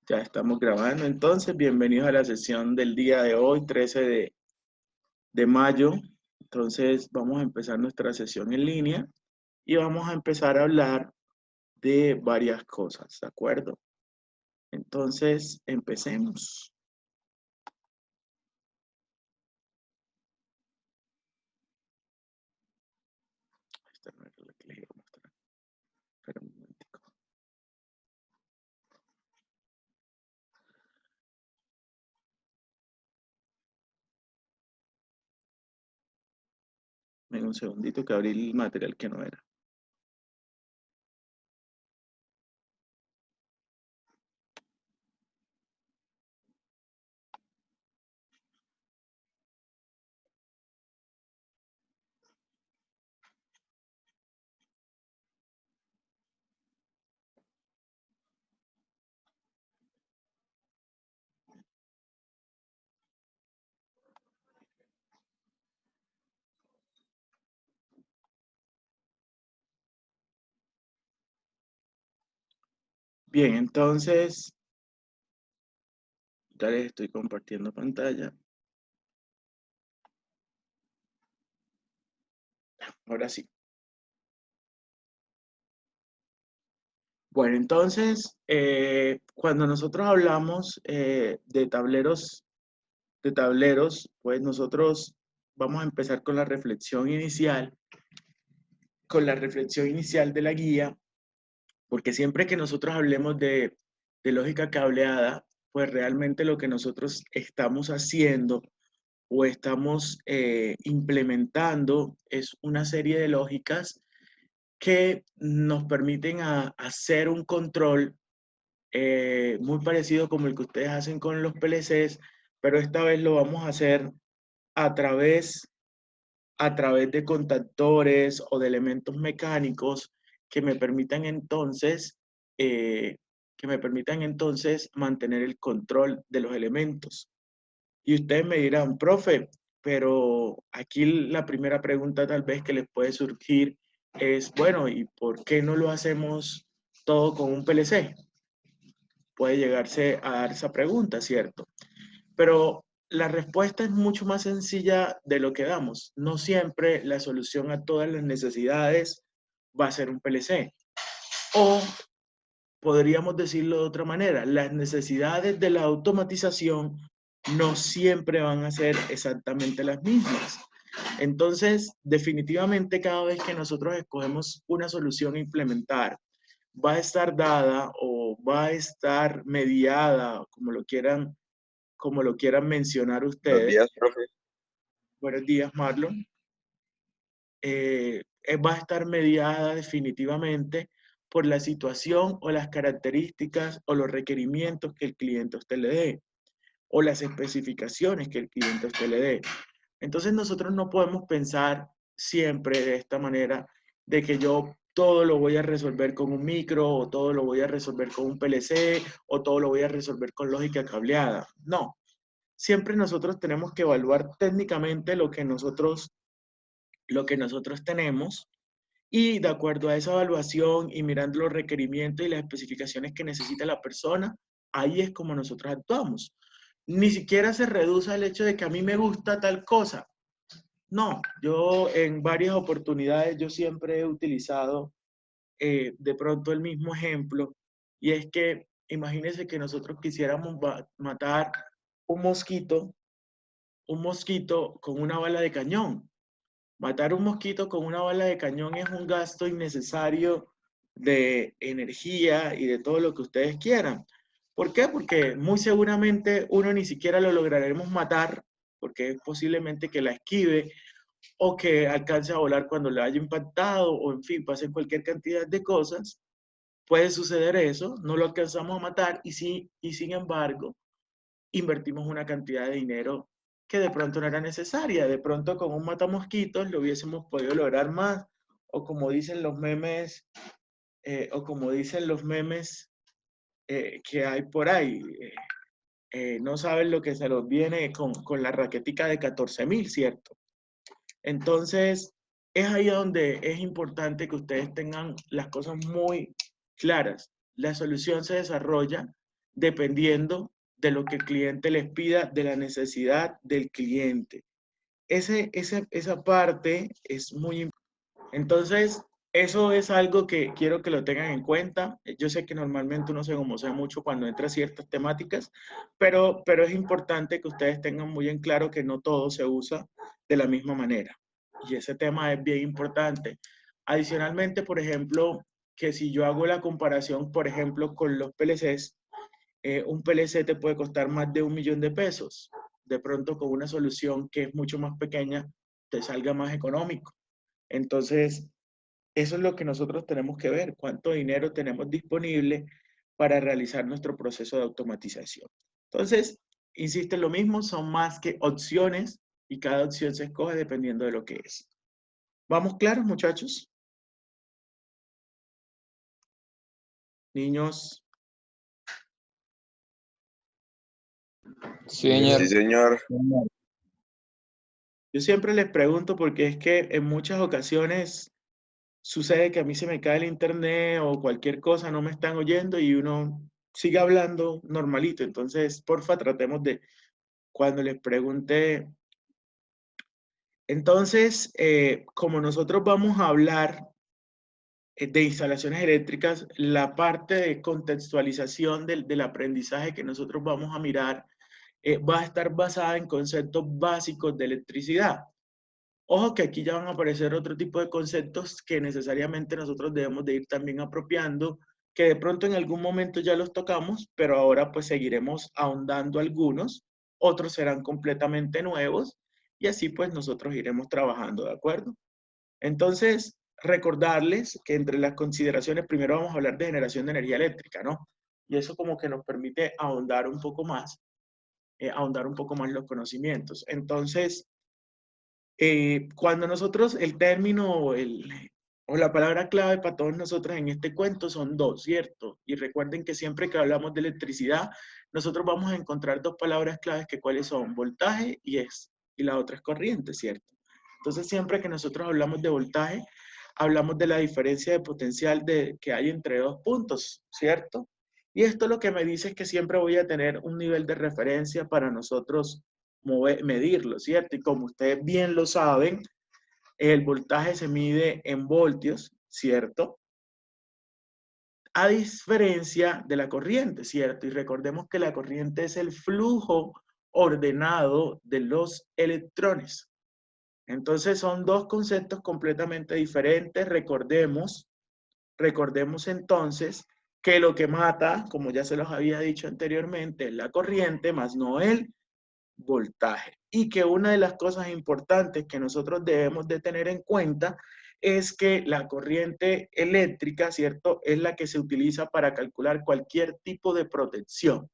Ya estamos grabando, entonces bienvenidos a la sesión del día de hoy, 13 de mayo. Entonces vamos a empezar nuestra sesión en línea y vamos a empezar a hablar de varias cosas, ¿de acuerdo? Entonces, empecemos. Esta no era la que les iba a mostrar. Espera un momentico. Venga un segundito que abrí el material que no era. Bien, entonces, ya les estoy compartiendo pantalla. Ahora sí. Bueno, entonces, cuando nosotros hablamos de tableros, pues nosotros vamos a empezar con la reflexión inicial de la guía, porque siempre que nosotros hablemos de lógica cableada, pues realmente lo que nosotros estamos haciendo o estamos implementando es una serie de lógicas que nos permiten hacer un control muy parecido como el que ustedes hacen con los PLCs, pero esta vez lo vamos a hacer a través, a través de contactores o de elementos mecánicos que me permitan entonces, eh, mantener el control de los elementos. Y ustedes me dirán, profe, pero aquí la primera pregunta tal vez que les puede surgir es, bueno, ¿y por qué no lo hacemos todo con un PLC? Puede llegarse a dar esa pregunta, ¿cierto? Pero la respuesta es mucho más sencilla de lo que damos. No siempre la solución a todas las necesidades va a ser un PLC. O podríamos decirlo de otra manera, las necesidades de la automatización no siempre van a ser exactamente las mismas. Entonces, definitivamente cada vez que nosotros escogemos una solución a implementar, va a estar dada o va a estar mediada, como lo quieran mencionar Buenos ustedes. días, profe. Buenos días, Marlon. Va a estar mediada definitivamente por la situación o las características o los requerimientos que el cliente a usted le dé o las especificaciones que el cliente a usted le dé. Entonces nosotros no podemos pensar siempre de esta manera de que yo todo lo voy a resolver con un micro o todo lo voy a resolver con un PLC o todo lo voy a resolver con lógica cableada. No, siempre nosotros tenemos que evaluar técnicamente lo que nosotros tenemos y de acuerdo a esa evaluación y mirando los requerimientos y las especificaciones que necesita la persona, ahí es como nosotros actuamos. Ni siquiera se reduce al hecho de que a mí me gusta tal cosa. No, yo en varias oportunidades yo siempre he utilizado de pronto el mismo ejemplo y es que imagínense que nosotros quisiéramos matar un mosquito con una bala de cañón. Matar un mosquito con una bala de cañón es un gasto innecesario de energía y de todo lo que ustedes quieran. ¿Por qué? Porque muy seguramente uno ni siquiera lo lograremos matar, porque es posiblemente que la esquive o que alcance a volar cuando le haya impactado, o en fin, pase cualquier cantidad de cosas. Puede suceder eso, no lo alcanzamos a matar y, sí, y sin embargo invertimos una cantidad de dinero que de pronto no era necesaria. De pronto con un matamosquitos lo hubiésemos podido lograr más, o como dicen los memes, que hay por ahí. No saben lo que se los viene con la raquetica de 14.000, ¿cierto? Entonces, es ahí donde es importante que ustedes tengan las cosas muy claras. La solución se desarrolla dependiendo de lo que el cliente les pida, de la necesidad del cliente. Esa parte es muy importante. Entonces, eso es algo que quiero que lo tengan en cuenta. Yo sé que normalmente uno se gomosea mucho cuando entra a ciertas temáticas, pero es importante que ustedes tengan muy en claro que no todo se usa de la misma manera. Y ese tema es bien importante. Adicionalmente, por ejemplo, que si yo hago la comparación, por ejemplo, con los PLCs, un PLC te puede costar más de 1.000.000 de pesos. De pronto, con una solución que es mucho más pequeña, te salga más económico. Entonces, eso es lo que nosotros tenemos que ver, cuánto dinero tenemos disponible para realizar nuestro proceso de automatización. Entonces, insisto en lo mismo, son más que opciones y cada opción se escoge dependiendo de lo que es. ¿Vamos claros, muchachos? Niños. Sí, señor. Sí, señor. Yo siempre les pregunto porque es que en muchas ocasiones sucede que a mí se me cae el internet o cualquier cosa, no me están oyendo y uno sigue hablando normalito. Entonces, porfa, tratemos de, cuando les pregunte. Entonces, como nosotros vamos a hablar de instalaciones eléctricas, la parte de contextualización del aprendizaje que nosotros vamos a mirar va a estar basada en conceptos básicos de electricidad. Ojo que aquí ya van a aparecer otro tipo de conceptos que necesariamente nosotros debemos de ir también apropiando, que de pronto en algún momento ya los tocamos, pero ahora pues seguiremos ahondando algunos, otros serán completamente nuevos y así pues nosotros iremos trabajando, ¿de acuerdo? Entonces, recordarles que entre las consideraciones, primero vamos a hablar de generación de energía eléctrica, ¿no? Y eso como que nos permite ahondar un poco más los conocimientos. Entonces, cuando nosotros el término o la palabra clave para todos nosotros en este cuento son dos, ¿cierto? Y recuerden que siempre que hablamos de electricidad, nosotros vamos a encontrar dos palabras claves que cuáles son voltaje y la otra es corriente, ¿cierto? Entonces siempre que nosotros hablamos de voltaje, hablamos de la diferencia de potencial que hay entre dos puntos, ¿cierto? Y esto lo que me dice es que siempre voy a tener un nivel de referencia para nosotros medirlo, ¿cierto? Y como ustedes bien lo saben, el voltaje se mide en voltios, ¿cierto? A diferencia de la corriente, ¿cierto? Y recordemos que la corriente es el flujo ordenado de los electrones. Entonces son dos conceptos completamente diferentes. Recordemos entonces que lo que mata, como ya se los había dicho anteriormente, es la corriente, más no el voltaje. Y que una de las cosas importantes que nosotros debemos de tener en cuenta es que la corriente eléctrica, ¿cierto? Es la que se utiliza para calcular cualquier tipo de protección,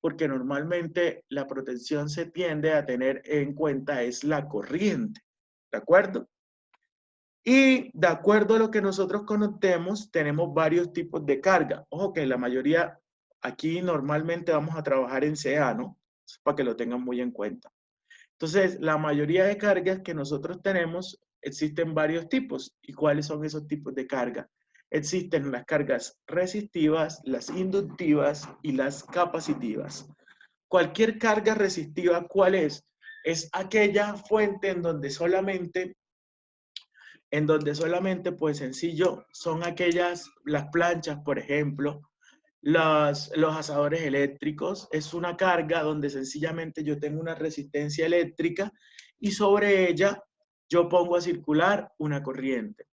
porque normalmente la protección se tiende a tener en cuenta es la corriente, ¿de acuerdo? Y de acuerdo a lo que nosotros conocemos, tenemos varios tipos de carga. Ojo que la mayoría, aquí normalmente vamos a trabajar en CA, ¿no? Para que lo tengan muy en cuenta. Entonces, la mayoría de cargas que nosotros tenemos, existen varios tipos. ¿Y cuáles son esos tipos de carga? Existen las cargas resistivas, las inductivas y las capacitivas. Cualquier carga resistiva, ¿cuál es? Es aquella fuente en donde solamente, pues sencillo, son las planchas, por ejemplo, los asadores eléctricos, es una carga donde sencillamente yo tengo una resistencia eléctrica y sobre ella yo pongo a circular una corriente.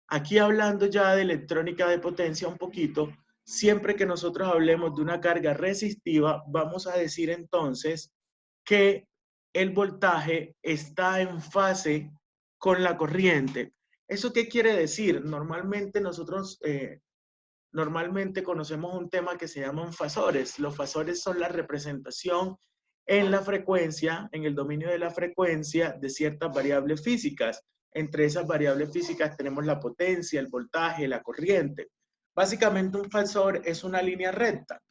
Aquí hablando ya de electrónica de potencia un poquito, siempre que nosotros hablemos de una carga resistiva, vamos a decir entonces que el voltaje está en fase con la corriente. ¿Eso qué quiere decir? Normalmente nosotros normalmente conocemos un tema que se llaman fasores. Los fasores son la representación en la frecuencia, en el dominio de la frecuencia de ciertas variables físicas. Entre esas variables físicas tenemos la potencia, el voltaje, la corriente. Básicamente un fasor es una línea recta,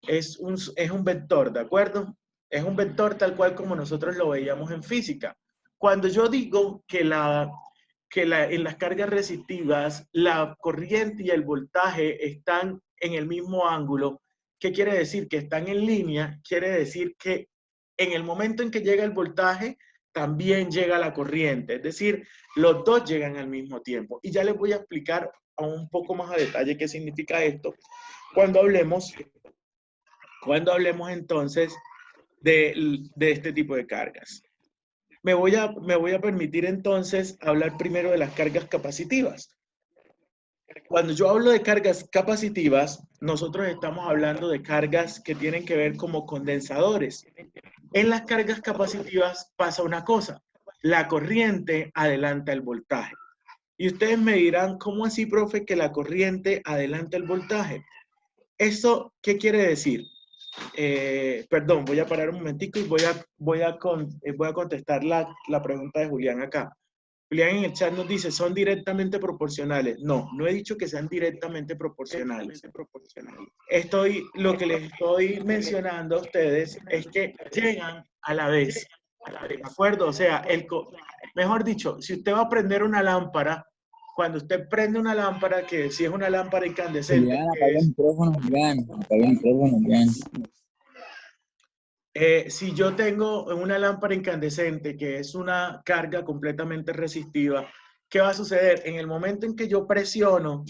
es un vector, ¿de acuerdo? Es un vector tal cual como nosotros lo veíamos en física. Cuando yo digo que en las cargas resistivas la corriente y el voltaje están en el mismo ángulo, ¿Qué quiere decir? Que están en línea, quiere decir que en el momento en que llega el voltaje, también llega la corriente. Es decir, los dos llegan al mismo tiempo. Y ya les voy a explicar a un poco más a detalle qué significa esto cuando hablemos entonces de este tipo de cargas. Me voy a permitir entonces hablar primero de las cargas capacitivas. Cuando yo hablo de cargas capacitivas, nosotros estamos hablando de cargas que tienen que ver como condensadores. En las cargas capacitivas pasa una cosa, la corriente adelanta el voltaje. Y ustedes me dirán, ¿cómo así, profe, que la corriente adelanta el voltaje? ¿Eso qué quiere decir? Perdón, voy a parar un momentico y voy a contestar la pregunta de Julián acá. Julián en el chat nos dice, ¿son directamente proporcionales? No, no he dicho que sean directamente proporcionales. Lo que les estoy mencionando a ustedes es que llegan a la vez. ¿De acuerdo? O sea, mejor dicho, si usted va a prender una lámpara, cuando usted prende una lámpara, que si es una lámpara incandescente, Julián, apaga el micrófono, Julián. Apaga el micrófono, Julián. si yo tengo una lámpara incandescente que es una carga completamente resistiva, ¿qué va a suceder? En el momento en que yo presiono,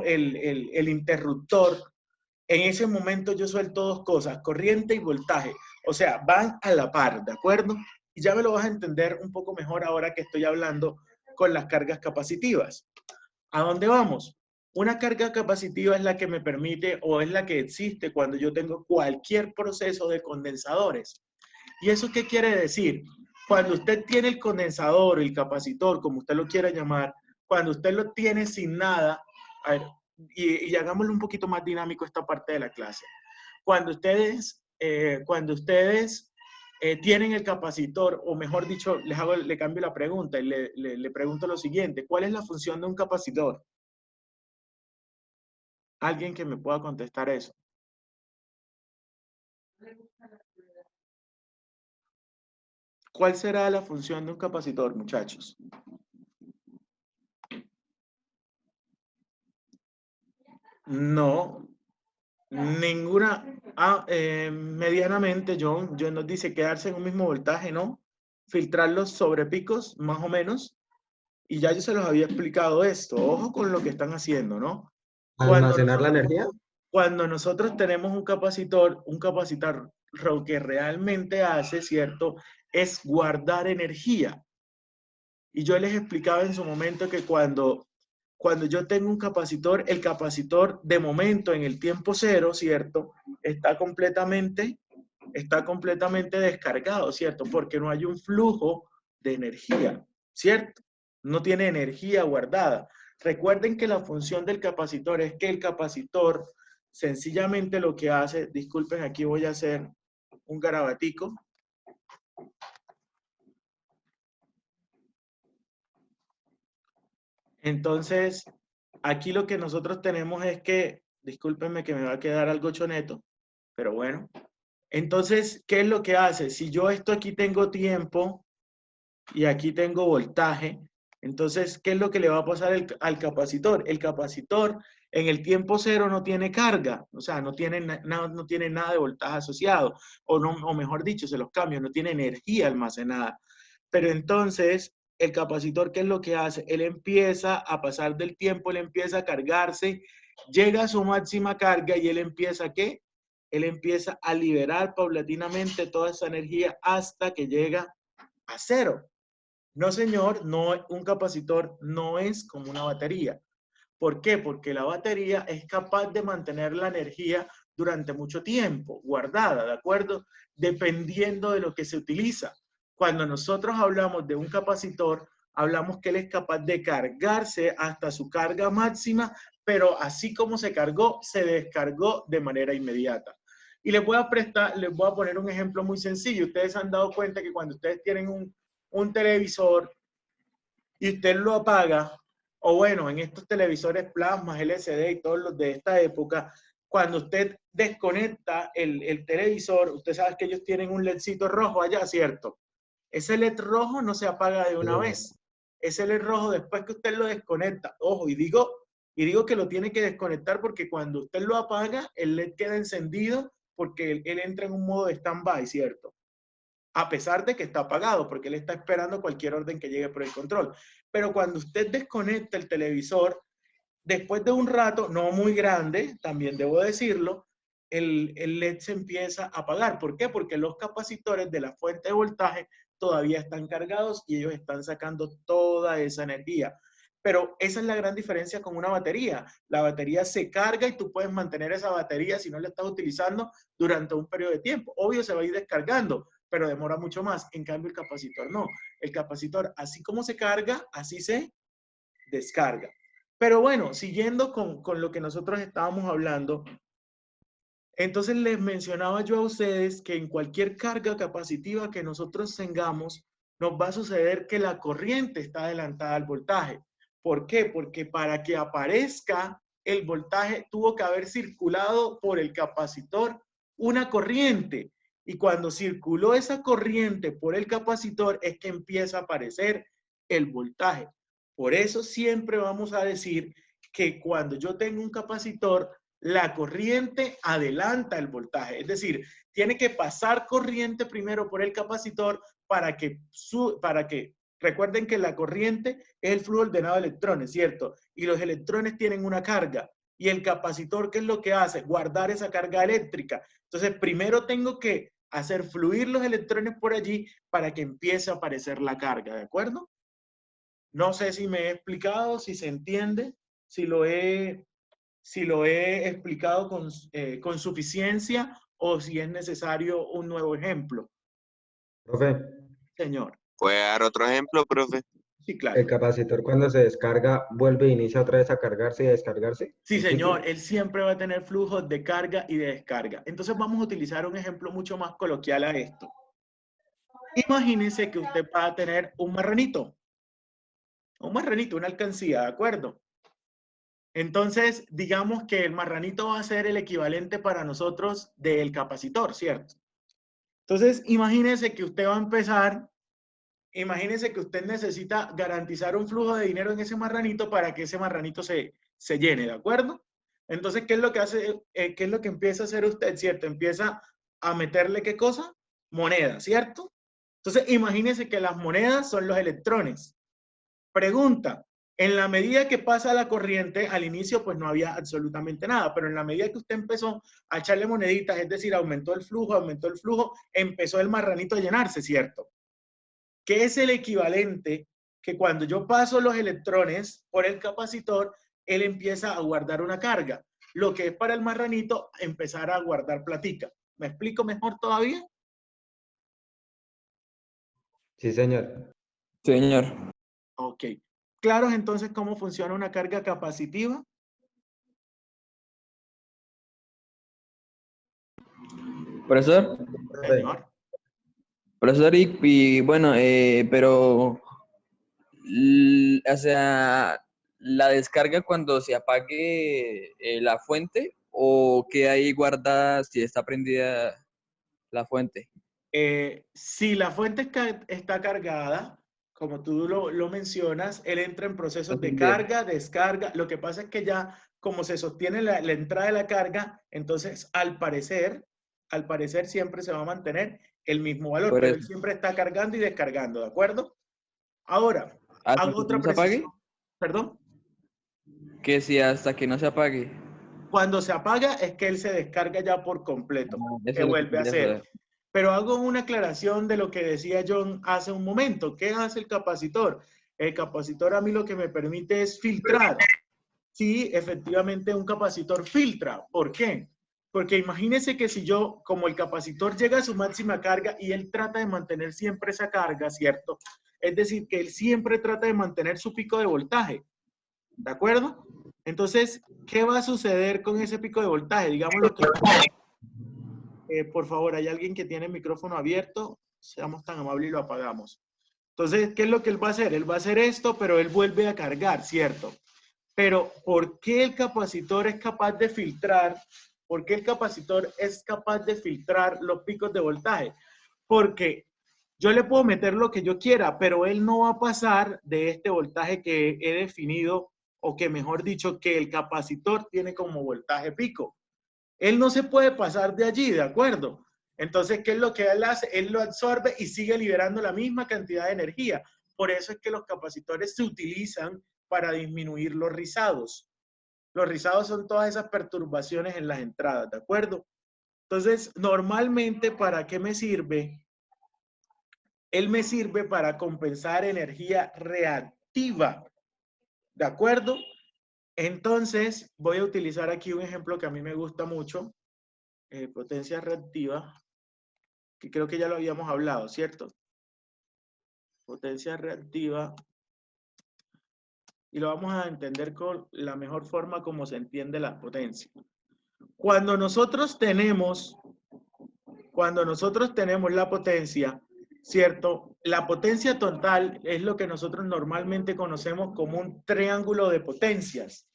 el interruptor, en ese momento yo suelto dos cosas, corriente y voltaje. O sea, van a la par, ¿de acuerdo? Y ya me lo vas a entender un poco mejor ahora que estoy hablando con las cargas capacitivas. ¿A dónde vamos? Una carga capacitiva es la que me permite o es la que existe cuando yo tengo cualquier proceso de condensadores. ¿Y eso qué quiere decir? Cuando usted tiene el condensador, el capacitor, como usted lo quiera llamar, cuando usted lo tiene sin nada, a ver, y hagámoslo un poquito más dinámico esta parte de la clase. Cuando ustedes tienen el capacitor, o mejor dicho, le cambio la pregunta y le pregunto lo siguiente, ¿cuál es la función de un capacitor? Alguien que me pueda contestar eso. ¿Cuál será la función de un capacitor, muchachos? No, ninguna. Medianamente, John nos dice quedarse en un mismo voltaje, ¿no? Filtrar los sobrepicos, más o menos. Y ya yo se los había explicado esto. Ojo con lo que están haciendo, ¿no? Almacenar la energía. Cuando nosotros tenemos un capacitor lo que realmente hace, ¿cierto? Es guardar energía. Y yo les explicaba en su momento que cuando yo tengo un capacitor, el capacitor de momento en el tiempo cero, ¿cierto? Está completamente descargado, ¿cierto? Porque no hay un flujo de energía, ¿cierto? No tiene energía guardada. Recuerden que la función del capacitor es que el capacitor sencillamente lo que hace, disculpen, aquí voy a hacer un garabatico. Entonces, aquí lo que nosotros tenemos es que, discúlpenme que me va a quedar algo choneto, pero bueno. Entonces, ¿qué es lo que hace? Si yo esto aquí tengo tiempo y aquí tengo voltaje, entonces, ¿qué es lo que le va a pasar al capacitor? El capacitor en el tiempo cero no tiene carga, o sea, no tiene nada de voltaje asociado, o mejor dicho, se los cambio, no tiene energía almacenada. Pero entonces, el capacitor, ¿qué es lo que hace? Él empieza a pasar del tiempo, él empieza a cargarse, llega a su máxima carga y él empieza, ¿qué? Él empieza a liberar paulatinamente toda esa energía hasta que llega a cero. No, señor, no, un capacitor no es como una batería. ¿Por qué? Porque la batería es capaz de mantener la energía durante mucho tiempo, guardada, ¿de acuerdo? Dependiendo de lo que se utiliza. Cuando nosotros hablamos de un capacitor, hablamos que él es capaz de cargarse hasta su carga máxima, pero así como se cargó, se descargó de manera inmediata. Y les voy a poner un ejemplo muy sencillo. Ustedes se han dado cuenta que cuando ustedes tienen un televisor y usted lo apaga, o bueno, en estos televisores plasmas, LCD y todos los de esta época, cuando usted desconecta el televisor, usted sabe que ellos tienen un LEDcito rojo allá, ¿cierto? Ese LED rojo no se apaga de una vez. Ese LED rojo, después que usted lo desconecta, ojo, y digo Y digo que lo tiene que desconectar porque cuando usted lo apaga, el LED queda encendido porque él entra en un modo de stand-by, ¿cierto? A pesar de que está apagado, porque él está esperando cualquier orden que llegue por el control. Pero cuando usted desconecta el televisor, después de un rato, no muy grande, también debo decirlo, el LED se empieza a apagar. ¿Por qué? Porque los capacitores de la fuente de voltaje todavía están cargados y ellos están sacando toda esa energía. Pero esa es la gran diferencia con una batería. La batería se carga y tú puedes mantener esa batería si no la estás utilizando durante un periodo de tiempo. Obvio se va a ir descargando, pero demora mucho más. En cambio el capacitor no. El capacitor, así como se carga, así se descarga. Pero bueno, siguiendo con lo que nosotros estábamos hablando, entonces les mencionaba yo a ustedes que en cualquier carga capacitiva que nosotros tengamos, nos va a suceder que la corriente está adelantada al voltaje. ¿Por qué? Porque para que aparezca el voltaje tuvo que haber circulado por el capacitor una corriente. Y cuando circuló esa corriente por el capacitor es que empieza a aparecer el voltaje. Por eso siempre vamos a decir que cuando yo tengo un capacitor, la corriente adelanta el voltaje. Es decir, tiene que pasar corriente primero por el capacitor para que recuerden que la corriente es el flujo ordenado de electrones, ¿cierto? Y los electrones tienen una carga. Y el capacitor, ¿qué es lo que hace? Guardar esa carga eléctrica. Entonces, primero tengo que hacer fluir los electrones por allí para que empiece a aparecer la carga, ¿de acuerdo? No sé si me he explicado, si se entiende, si lo he explicado con suficiencia o si es necesario un nuevo ejemplo. Profe, Señor. ¿Puede dar otro ejemplo, profe? Sí, claro. el capacitor cuando se descarga vuelve e inicia otra vez a cargarse y a descargarse. Sí, ¿Un señor. ciclo? Él siempre va a tener flujos de carga y de descarga. Entonces vamos a utilizar un ejemplo mucho más coloquial a esto. Imagínense que usted va a tener un marranito, una alcancía, ¿de acuerdo? Entonces, digamos que el marranito va a ser el equivalente para nosotros del capacitor, ¿cierto? Entonces, imagínense que usted va a empezar, imagínense que usted necesita garantizar un flujo de dinero en ese marranito para que ese marranito se llene, ¿de acuerdo? Entonces, ¿qué es lo que hace, qué es lo que empieza a hacer usted, ¿cierto? Empieza a meterle, ¿qué cosa? Moneda, ¿cierto? Entonces, imagínense que las monedas son los electrones. Pregunta, en la medida que pasa la corriente, al inicio pues no había absolutamente nada, pero en la medida que usted empezó a echarle moneditas, es decir, aumentó el flujo, empezó el marranito a llenarse, ¿cierto? ¿Qué es el equivalente? Que cuando yo paso los electrones por el capacitor, él empieza a guardar una carga. Lo que es para el marranito, empezar a guardar platica. ¿Me explico mejor todavía? Sí, señor. Señor. Ok. ¿Claros entonces cómo funciona una carga capacitiva? Profesor. Señor. Profesor, y bueno, pero, o sea, la descarga cuando se apague la fuente o queda ahí guardada si está prendida la fuente. Si la fuente está cargada, como tú lo mencionas, él entra en procesos de Encendida. carga, descarga. Lo que pasa es que ya, como se sostiene la entrada de la carga, entonces al parecer siempre se va a mantener el mismo valor, Por pero eso. él siempre está cargando y descargando, ¿de acuerdo? Ahora, ¿Hasta hago que otra no se apague? precisión. ¿Perdón? Que si hasta que no se apague. Cuando se apaga es que él se descarga ya por completo, Eso se es lo que vuelve a quería hacer. saber. Pero hago una aclaración de lo que decía John hace un momento. ¿Qué hace el capacitor? El capacitor a mí lo que me permite es filtrar. Sí, efectivamente un capacitor filtra. ¿Por qué? Porque imagínese que si yo, como el capacitor llega a su máxima carga y él trata de mantener siempre esa carga, ¿cierto? Es decir, que él siempre trata de mantener su pico de voltaje. ¿De acuerdo? Entonces, ¿qué va a suceder con ese pico de voltaje? Digamos lo que... por favor, hay alguien que tiene el micrófono abierto, seamos tan amables y lo apagamos. Entonces, ¿qué es lo que él va a hacer? Él va a hacer esto, pero él vuelve a cargar, ¿cierto? Pero, ¿por qué el capacitor es capaz de filtrar? ¿Por qué el capacitor es capaz de filtrar los picos de voltaje? Porque yo le puedo meter lo que yo quiera, pero él no va a pasar de este voltaje que he definido o que mejor dicho, que el capacitor tiene como voltaje pico. Él no se puede pasar de allí, ¿de acuerdo? Entonces, ¿qué es lo que él hace? Él lo absorbe y sigue liberando la misma cantidad de energía. Por eso es que los capacitores se utilizan para disminuir los rizados. Los rizados son todas esas perturbaciones en las entradas, ¿de acuerdo? Entonces, normalmente, ¿para qué me sirve? Él me sirve para compensar energía reactiva, ¿de acuerdo? Entonces, voy a utilizar aquí un ejemplo que a mí me gusta mucho, potencia reactiva, que creo que ya lo habíamos hablado, ¿cierto? Potencia reactiva, y lo vamos a entender con la mejor forma como se entiende la potencia. Cuando nosotros tenemos la potencia, ¿cierto? La potencia total es lo que nosotros normalmente conocemos como un triángulo de potencias.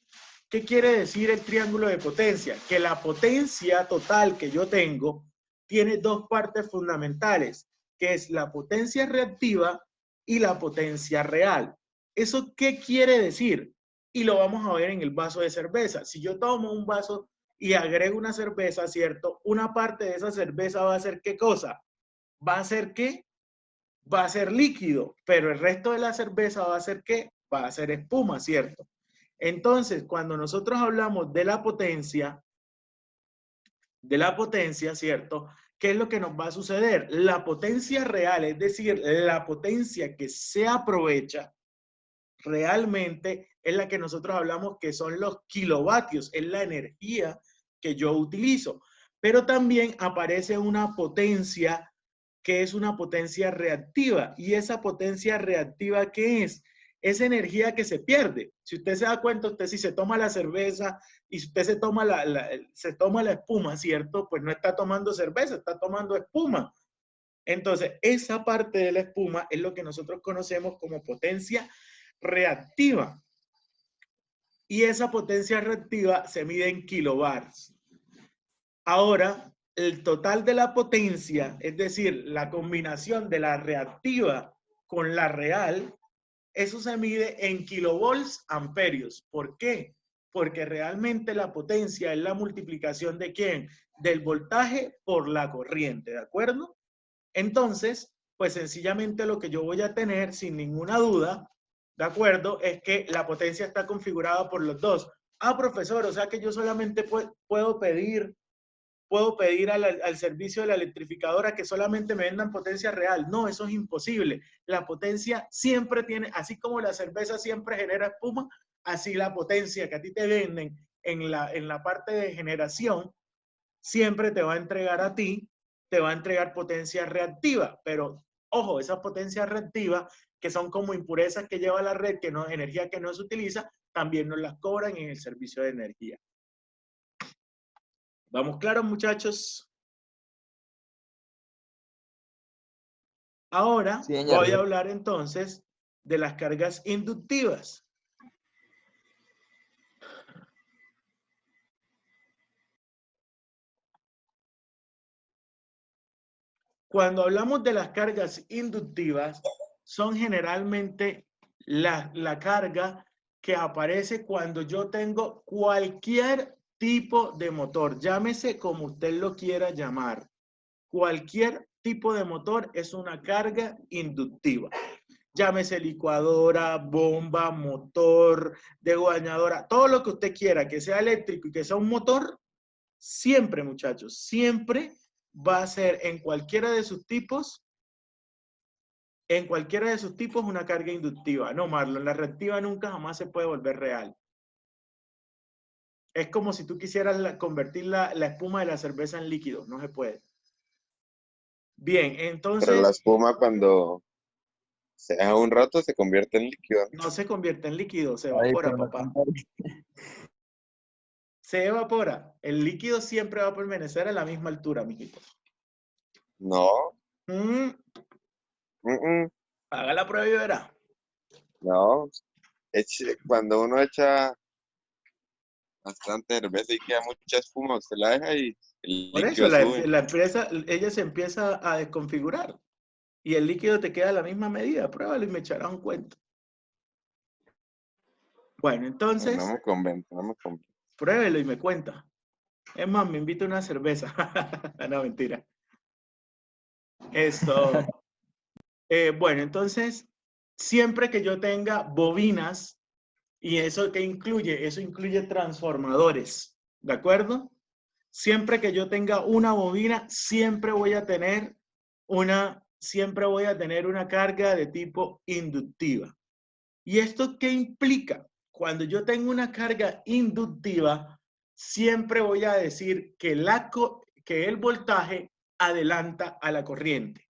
¿Qué quiere decir el triángulo de potencia? Que la potencia total que yo tengo tiene dos partes fundamentales, que es la potencia reactiva y la potencia real. ¿Eso qué quiere decir? Y lo vamos a ver en el vaso de cerveza. Si yo tomo un vaso y agrego una cerveza, ¿cierto? Una parte de esa cerveza va a ser ¿qué cosa? ¿Va a ser qué? Va a ser líquido, pero el resto de la cerveza va a ser ¿qué? Va a ser espuma, ¿cierto? Entonces, cuando nosotros hablamos de la potencia, ¿cierto? ¿Qué es lo que nos va a suceder? La potencia real, es decir, la potencia que se aprovecha, realmente es la que nosotros hablamos que son los kilovatios, es la energía que yo utilizo. Pero también aparece una potencia que es una potencia reactiva. ¿Y esa potencia reactiva qué es? Es energía que se pierde. Si usted se da cuenta, usted si se toma la cerveza y si usted se toma la espuma, ¿cierto? Pues no está tomando cerveza, está tomando espuma. Entonces, esa parte de la espuma es lo que nosotros conocemos como potencia reactiva. Y esa potencia reactiva se mide en kilovatios. Ahora, el total de la potencia, es decir, la combinación de la reactiva con la real, eso se mide en kilovolts amperios. ¿Por qué? Porque realmente la potencia es la multiplicación de ¿quién? Del voltaje por la corriente, ¿de acuerdo? Entonces, pues sencillamente lo que yo voy a tener sin ninguna duda, ¿de acuerdo? Es que la potencia está configurada por los dos. Ah, profesor, o sea que yo solamente puedo pedir al servicio de la electrificadora que solamente me vendan potencia real. No, eso es imposible. La potencia siempre tiene, así como la cerveza siempre genera espuma, así la potencia que a ti te venden en la parte de generación siempre te va a entregar a ti, te va a entregar potencia reactiva. Pero, ojo, esas potencias reactivas que son como impurezas que lleva la red, que no, energía que no se utiliza, también nos las cobran en el servicio de energía. ¿Vamos claros, muchachos? Ahora Sí, voy a hablar entonces de las cargas inductivas. Cuando hablamos de las cargas inductivas, son generalmente la carga que aparece cuando yo tengo cualquier tipo de motor, llámese como usted lo quiera llamar. Cualquier tipo de motor es una carga inductiva. Llámese licuadora, bomba, motor, desguañadora, todo lo que usted quiera que sea eléctrico y que sea un motor, siempre, muchachos, siempre va a ser en cualquiera de sus tipos, una carga inductiva. No, Marlon, la reactiva nunca jamás se puede volver real. Es como si tú quisieras convertir la espuma de la cerveza en líquido, no se puede. Bien, entonces... Pero la espuma cuando se deja un rato se convierte en líquido, ¿no? No se convierte en líquido, se Ay, evapora, pero no papá. contar. Se evapora. El líquido siempre va a permanecer a la misma altura, mijitos. No. Haga la prueba y verá. No. Cuando uno echa bastante cerveza y queda mucha espuma, usted la deja y el Por eso, líquido sube. la empresa, ella se empieza a desconfigurar. Y el líquido te queda a la misma medida. Pruébalo y me echarás un cuento. Bueno, No entonces, me convence, no me convence. pruébelo y me cuenta. Es más, me invito a una cerveza. No, mentira. Esto. Bueno, entonces, siempre que yo tenga bobinas, ¿y eso qué incluye? Eso incluye transformadores, ¿de acuerdo? Siempre que yo tenga una bobina, siempre voy a tener una carga de tipo inductiva. ¿Y esto qué implica? Cuando yo tengo una carga inductiva, siempre voy a decir que el voltaje adelanta a la corriente.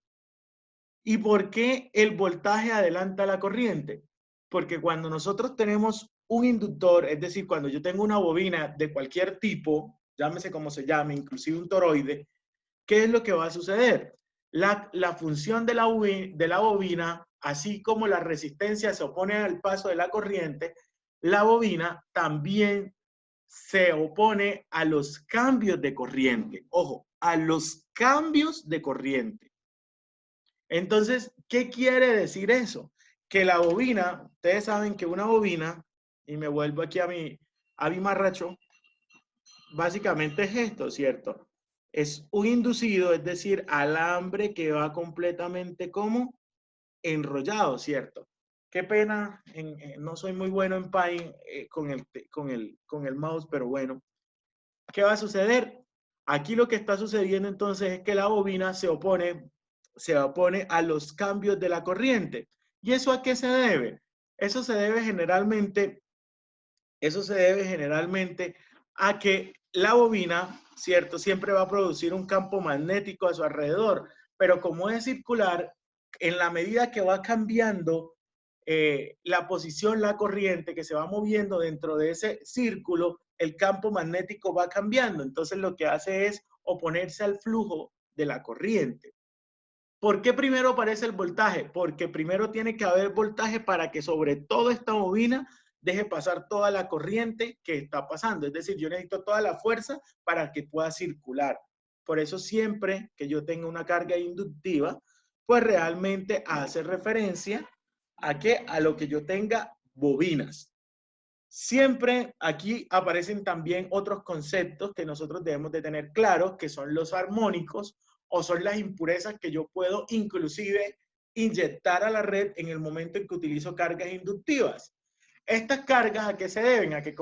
¿Y por qué el voltaje adelanta la corriente? Porque cuando nosotros tenemos un inductor, es decir, cuando yo tengo una bobina de cualquier tipo, llámese como se llame, inclusive un toroide, ¿qué es lo que va a suceder? La función de la bobina, así como la resistencia se opone al paso de la corriente, la bobina también se opone a los cambios de corriente. Ojo, a los cambios de corriente. Entonces, ¿qué quiere decir eso? Que la bobina, ustedes saben que una bobina, y me vuelvo aquí a mi marracho, básicamente es esto, ¿cierto? Es un inducido, es decir, alambre que va completamente como enrollado, ¿cierto? Qué pena, no soy muy bueno en Paint con el mouse, pero bueno. ¿Qué va a suceder? Aquí lo que está sucediendo entonces es que la bobina se opone a los cambios de la corriente. ¿Y eso a qué se debe? Eso se debe generalmente a que la bobina, ¿cierto? Siempre va a producir un campo magnético a su alrededor, pero como es circular, en la medida que va cambiando la posición, la corriente que se va moviendo dentro de ese círculo, el campo magnético va cambiando. Entonces lo que hace es oponerse al flujo de la corriente. ¿Por qué primero aparece el voltaje? Porque primero tiene que haber voltaje para que sobre todo esta bobina deje pasar toda la corriente que está pasando. Es decir, yo necesito toda la fuerza para que pueda circular. Por eso siempre que yo tenga una carga inductiva, pues realmente hace referencia a que a lo que yo tenga bobinas. Siempre aquí aparecen también otros conceptos que nosotros debemos de tener claros, que son los armónicos o son las impurezas que yo puedo inclusive inyectar a la red en el momento en que utilizo cargas inductivas. Estas cargas, ¿a qué se deben? A que